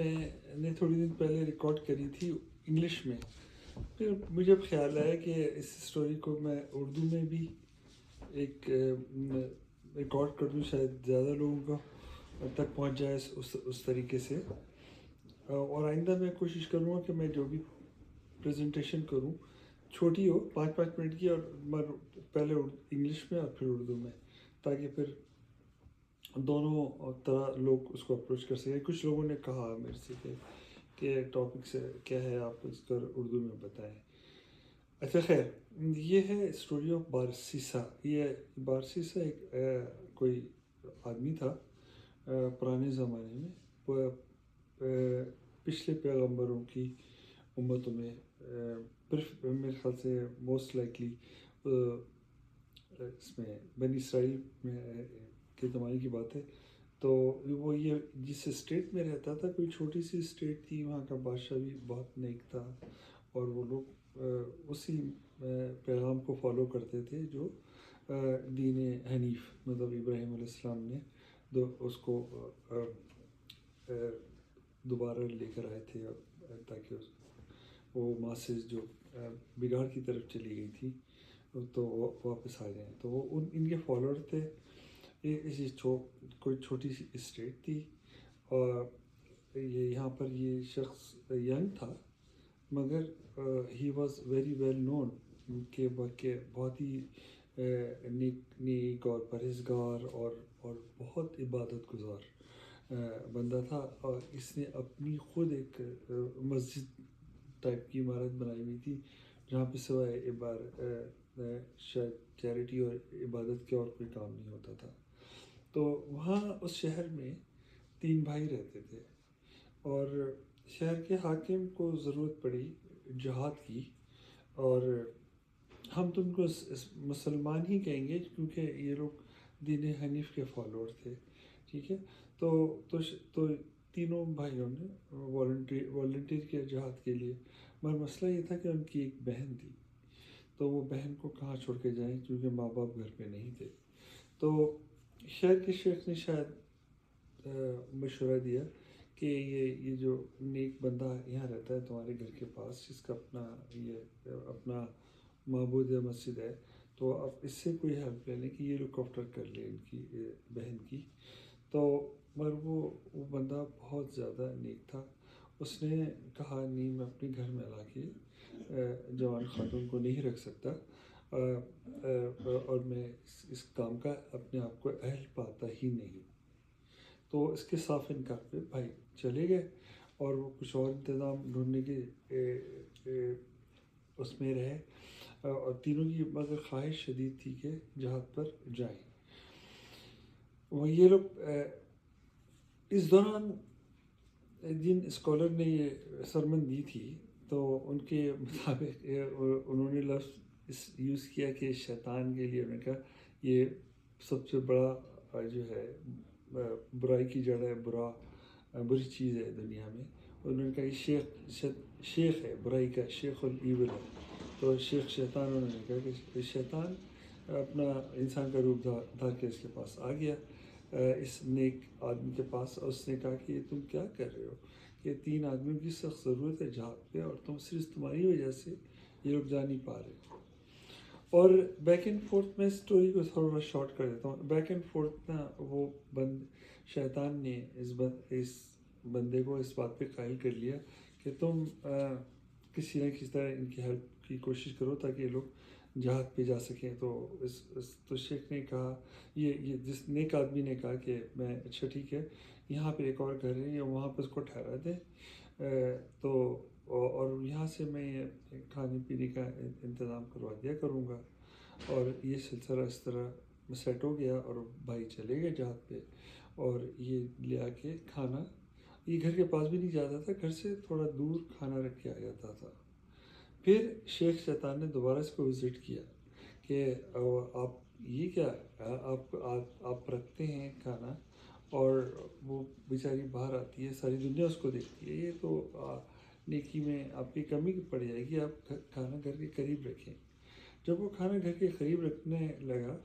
میں نے تھوڑی دن پہلے ریکارڈ کری تھی انگلش میں، پھر مجھے خیال آیا کہ اس اسٹوری کو میں اردو میں بھی ایک ریکارڈ کر دوں، شاید زیادہ لوگوں کو تک پہنچ جائے اس طریقے سے. اور آئندہ میں کوشش کروں گا کہ میں جو بھی پریزنٹیشن کروں چھوٹی ہو، 5 منٹ کی، اور پہلے انگلش میں اور پھر اردو میں، تاکہ پھر دونوں طرح لوگ اس کو اپروچ کر سکیں. کچھ لوگوں نے کہا میرے سے کہ ٹاپک سے کیا ہے، آپ اس کو اردو میں بتائیں. اچھا خیر، یہ ہے اسٹوری آف بارسیسا. یہ بارسیسا ایک کوئی آدمی تھا پرانے زمانے میں، پچھلے پیغمبروں کی امتوں میں، میرے خیال سے موسٹ لائکلی اس میں بنی اسرائیل میں کے زمانے کی بات ہے. تو وہ یہ جس اسٹیٹ میں رہتا تھا، کوئی چھوٹی سی اسٹیٹ تھی، وہاں کا بادشاہ بھی بہت نیک تھا، اور وہ لوگ اسی پیغام کو فالو کرتے تھے جو دین حنیف، مطلب ابراہیم علیہ السلام نے اس کو دوبارہ لے کر آئے تھے، تاکہ وہ ماسز جو بگاڑ کی طرف چلی گئی تھی تو وہ واپس آ جائیں. تو وہ ان کے فالوور تھے. کوئی چھوٹی سی اسٹیٹ تھی، اور یہاں پر یہ شخص ینگ تھا، مگر he was very well known کہ بہت ہی نیک اور پرہیزگار اور بہت عبادت گزار بندہ تھا. اور اس نے اپنی خود ایک مسجد ٹائپ کی عمارت بنائی ہوئی تھی، جہاں پہ سوائے شاید چیریٹی اور عبادت کے اور کوئی کام نہیں ہوتا تھا. تو وہاں اس شہر میں 3 بھائی رہتے تھے، اور شہر کے حاکم کو ضرورت پڑی جہاد کی، اور ہم تم کو مسلمان ہی کہیں گے کیونکہ یہ لوگ دین حنیف کے فالوور تھے، ٹھیک ہے. تو تینوں بھائیوں نے والنٹیئر کیا جہاد کے لیے، مگر مسئلہ یہ تھا کہ ان کی ایک بہن تھی. تو وہ بہن کو کہاں چھوڑ کے جائیں، کیونکہ ماں باپ گھر پہ نہیں تھے. تو شہر کے شیخ نے شاید مشورہ دیا کہ یہ جو نیک بندہ یہاں رہتا ہے تمہارے گھر کے پاس، جس کا اپنا معبود یا مسجد ہے، تو آپ اس سے کوئی ہیلپ لے لیں کہ یہ لک آفٹر کر لے ان کی بہن کی. تو مگر وہ بندہ بہت زیادہ نیک تھا. اس نے کہا نہیں، میں اپنے گھر میں لا کے جوان خاتون کو نہیں رکھ سکتا، اور میں اس کام کا اپنے آپ کو اہل پاتا ہی نہیں. تو اس کے صاف انکار پہ بھائی چلے گئے، اور وہ کچھ اور انتظام ڈھونڈنے کے اس میں رہے، اور تینوں کی مگر خواہش شدید تھی کہ جہاد پر جائیں. وہ یہ لوگ اس دوران جن اسکالر نے یہ سرمن دی تھی، تو ان کے مطابق انہوں نے لفظ یوز کیا کہ شیطان کے لیے، انہوں نے کہا یہ سب سے بڑا جو ہے برائی کی جڑ ہے، بری چیز ہے دنیا میں. انہوں نے کہا یہ شیخ ہے برائی کا، شیخ الایول ہے. تو شیخ شیطان، انہوں نے کہا کہ شیطان اپنا انسان کا روپ دھار کے اس کے پاس آ گیا، اس نیک آدمی کے پاس. اور اس نے کہا کہ یہ تم کیا کر رہے ہو، کہ 3 آدمیوں کی سخت ضرورت ہے جہاد پہ، اور صرف تمہاری وجہ سے یہ لوگ جا نہیں پا رہے. اور بیک اینڈ فورتھ میں اسٹوری کو تھوڑا شارٹ کر دیتا ہوں. بیک اینڈ فورتھ نا، وہ شیطان نے اس بندے کو اس بات پہ قائل کر لیا کہ تم کسی نہ کسی طرح ان کی ہیلپ کی کوشش کرو تاکہ یہ لوگ جہاد پہ جا سکیں. تو شیخ نے کہا، یہ جس نیک آدمی نے کہا کہ میں اچھا ٹھیک ہے، یہاں پہ ایک اور گھر ہے، یا وہاں پہ اس کو ٹھہرا دیں، تو اور یہاں سے میں کھانے پینے کا انتظام کروا دیا کروں گا. اور یہ سلسلہ اس طرح سیٹ ہو گیا، اور بھائی چلے گئے جہاد پہ، اور یہ لے آ کے کھانا، یہ گھر کے پاس بھی نہیں جاتا تھا، گھر سے تھوڑا دور کھانا رکھ کے آ جاتا تھا. پھر شیخ شیطان نے دوبارہ اس کو وزٹ کیا کہ آپ یہ کیا آپ رکھتے ہیں کھانا، اور وہ بیچاری باہر آتی ہے، ساری دنیا اس کو دیکھتی ہے، یہ تو نیکی میں آپ کی کمی پڑ جائے گی، آپ کھانا گھر کے قریب رکھیں. جب وہ کھانا گھر کے قریب رکھنے لگا،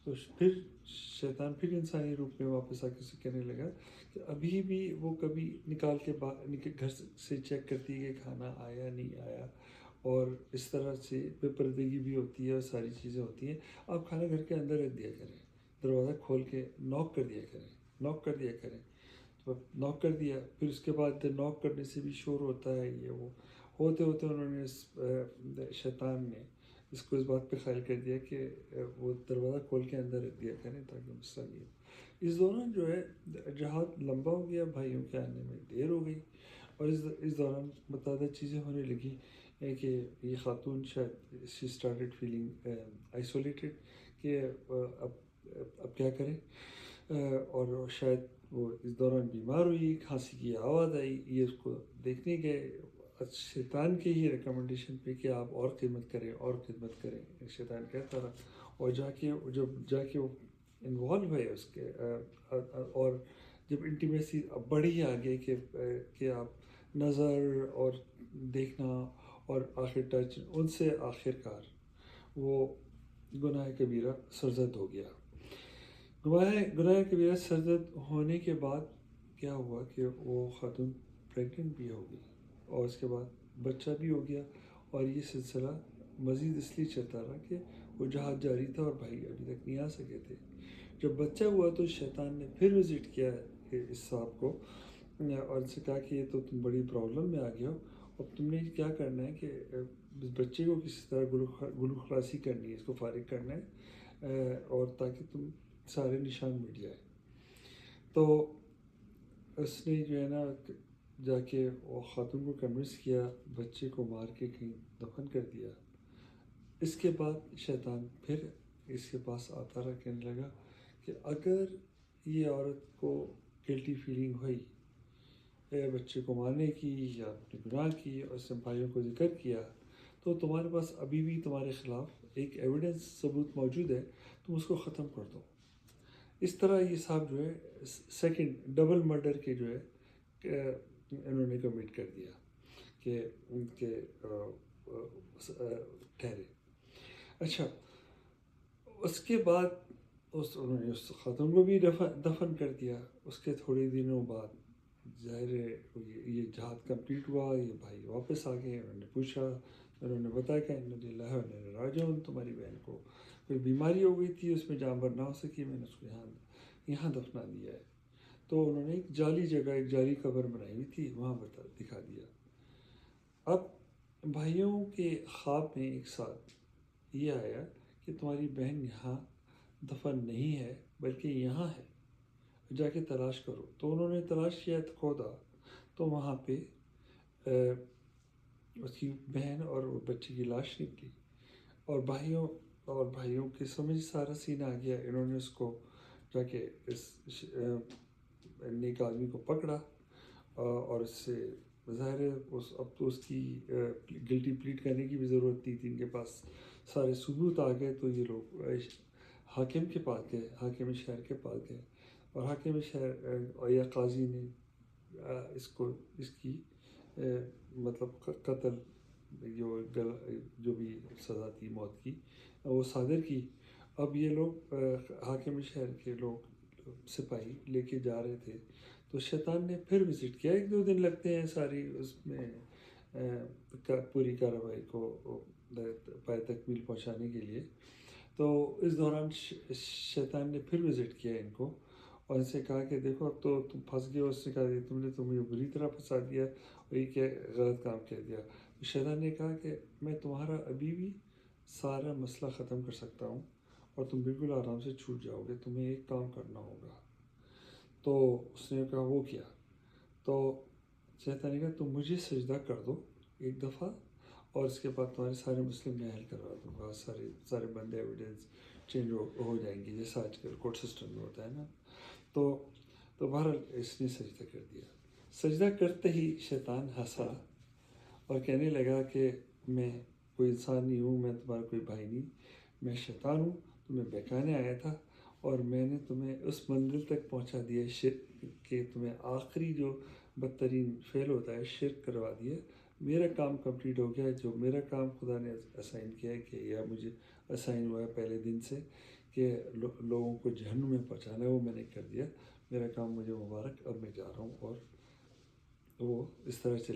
تو پھر شیطان پھر انسانی روپ میں واپس آ کے اسے کہنے لگا کہ ابھی بھی وہ کبھی نکال کے گھر سے چیک کرتی ہے کہ کھانا آیا نہیں آیا، اور اس طرح سے بے پردگی بھی ہوتی ہے اور ساری چیزیں ہوتی ہیں. آپ کھانا گھر کے اندر رکھ دیا کریں، دروازہ کھول کے ناک کر دیا کریں. تو ناک کر دیا، پھر اس کے بعد ناک کرنے سے بھی شور ہوتا ہے، یہ وہ ہوتے ہوتے انہوں نے شیطان نے اس کو اس بات پہ قائل کر دیا کہ وہ دروازہ کھول کے اندر رکھ دیا کریں تاکہ مسئلہ نہیں ہو. اس دوران جو ہے جہاد لمبا ہو گیا، بھائیوں کے آنے میں دیر ہو گئی، اور اس دوران متعدد چیزیں ہونے لگی کہ یہ خاتون شاید شی اسٹارٹیڈ فیلنگ آئسولیٹڈ کہ اب کیا کریں، اور شاید وہ اس دوران بیمار ہوئی، کھانسی کی آواز آئی. یہ اس کو دیکھنے گئے شیطان کے ہی ریکمنڈیشن پہ کہ آپ اور خدمت کریں. شیطان کہتا رہا، اور جا کے وہ انوالو ہے اس کے، اور جب انٹیمیسی بڑھی آگے کہ آپ نظر اور دیکھنا اور آخر ٹچ ان سے آخر کار وہ گناہ کبیرہ سرزد ہو گیا. گناہ کبیرہ سرزد ہونے کے بعد کیا ہوا کہ وہ خاتون پریگننٹ بھی ہو گئی، اور اس کے بعد بچہ بھی ہو گیا. اور یہ سلسلہ مزید اس لیے چلتا رہا کہ وہ جہاد جاری تھا اور بھائی ابھی تک نہیں آ سکے تھے. جب بچہ ہوا تو شیطان نے پھر وزٹ کیا اس صاحب کو اور ان سے کہا کہ یہ تو تم بڑی پرابلم میں آ گئے ہو، اب تم نے کیا کرنا ہے کہ اس بچے کو کسی طرح گلو خلاصی کرنی ہے، اس کو فارغ کرنا ہے، اور تاکہ تم سارے نشان مٹ جائے. تو اس نے جو ہے نا جا کے وہ خاتون کو کنونس کیا، بچے کو مار کے کہیں دفن کر دیا. اس کے بعد شیطان پھر اس کے پاس آتا رہا، کہنے لگا کہ اگر یہ عورت کو گلٹی فیلنگ ہوئی بچے کو مارنے کی یا اپنے گناہ کی، اور اس نے بھائیوں کو ذکر کیا، تو تمہارے پاس ابھی بھی تمہارے خلاف ایک ایویڈنس ثبوت موجود ہے، تم اس کو ختم کر دو. اس طرح یہ صاحب جو ہے سیکنڈ ڈبل مرڈر کے جو ہے انہوں نے کمٹ کر دیا کہ ان کے ٹھہرے. اچھا، اس کے بعد انہوں نے اس خاتون کو بھی دفن کر دیا. اس کے تھوڑے دنوں بعد ظاہر ہے یہ جہاد کمپلیٹ ہوا، یہ بھائی واپس آ گئے. انہوں نے پوچھا، انہوں نے بتایا کہ انا للہ و انا الیہ راجعون، تمہاری بہن کو کوئی بیماری ہو گئی تھی، اس میں جانور نہ ہو سکی، میں نے اس کو یہاں دفنا دیا ہے. تو انہوں نے ایک جعلی جگہ، ایک جعلی قبر بنائی ہوئی تھی، وہاں دکھا دیا. اب بھائیوں کے خواب میں ایک ساتھ یہ آیا کہ تمہاری بہن یہاں دفن نہیں ہے بلکہ یہاں ہے، جا کے تلاش کرو. تو انہوں نے تلاش کیا، کھودا، تو وہاں پہ اس کی بہن اور بچے کی لاش نکلی. اور بھائیوں کے سمجھ سارا سین آ گیا. انہوں نے اس کو جا کے اس نیک آدمی کو پکڑا، اور اس سے ظاہر ہے اب تو اس کی گلٹی پلیٹ کرنے کی بھی ضرورت نہیں تھی، ان کے پاس سارے ثبوت آ گئے. تو یہ لوگ حاکم کے پاس گئے، حاکم شہر کے پاس گئے، اور حاکم شہر یا قاضی نے اس کی مطلب قتل جو بھی سزا تھی موت کی وہ صادر کی. اب یہ لوگ حاکم شہر کے لوگ سپاہی لے کے جا رہے تھے، تو شیطان نے پھر وزٹ کیا. 1-2 دن لگتے ہیں ساری اس میں پوری کارروائی کو پائے تکمیل پہنچانے کے لیے. تو اس دوران شیطان نے پھر وزٹ کیا ان کو، اور ان سے کہا کہ دیکھو اب تو تم پھنس گئے ہو. اس نے کہا کہ تم نے تو مجھے بری طرح پھنسا دیا، اور یہ کیا غلط کام کہہ دیا. شیطان نے کہا کہ میں تمہارا ابھی بھی سارا مسئلہ ختم کر سکتا ہوں، اور تم بالکل آرام سے چھوٹ جاؤ گے. تمہیں ایک کام کرنا ہوگا. تو اس نے کہا وہ کیا؟ تو شیطان نے کہا تم مجھے سجدہ کر دو ایک دفعہ، اور اس کے بعد تمہارے سارے مسئلے میں حل کروا دوں گا. سارے بندے ایویڈنس چینج ہو جائیں گے، جیسا آج کل کورٹ سسٹم میں ہوتا ہے نا. تو بہرحال اس نے سجدہ کر دیا. سجدہ کرتے ہی شیطان ہنسا اور کہنے لگا کہ میں کوئی انسان نہیں ہوں، میں تمہارا کوئی بھائی نہیں، میں شیطان ہوں. تمہیں بہکانے آیا تھا، اور میں نے تمہیں اس منزل تک پہنچا دیا شرک کہ تمہیں آخری جو بدترین فعل ہوتا ہے شرک کروا دیا. میرا کام کمپلیٹ ہو گیا. جو میرا کام خدا نے اسائن کیا ہے، کہ یا مجھے اسائن ہوا ہے پہلے دن سے کہ لوگوں کو جہنم میں پہنچانا ہے وہ میں نے کر دیا. میرا کام مجھے مبارک، اب میں جا رہا ہوں. اور وہ اس طرح چلے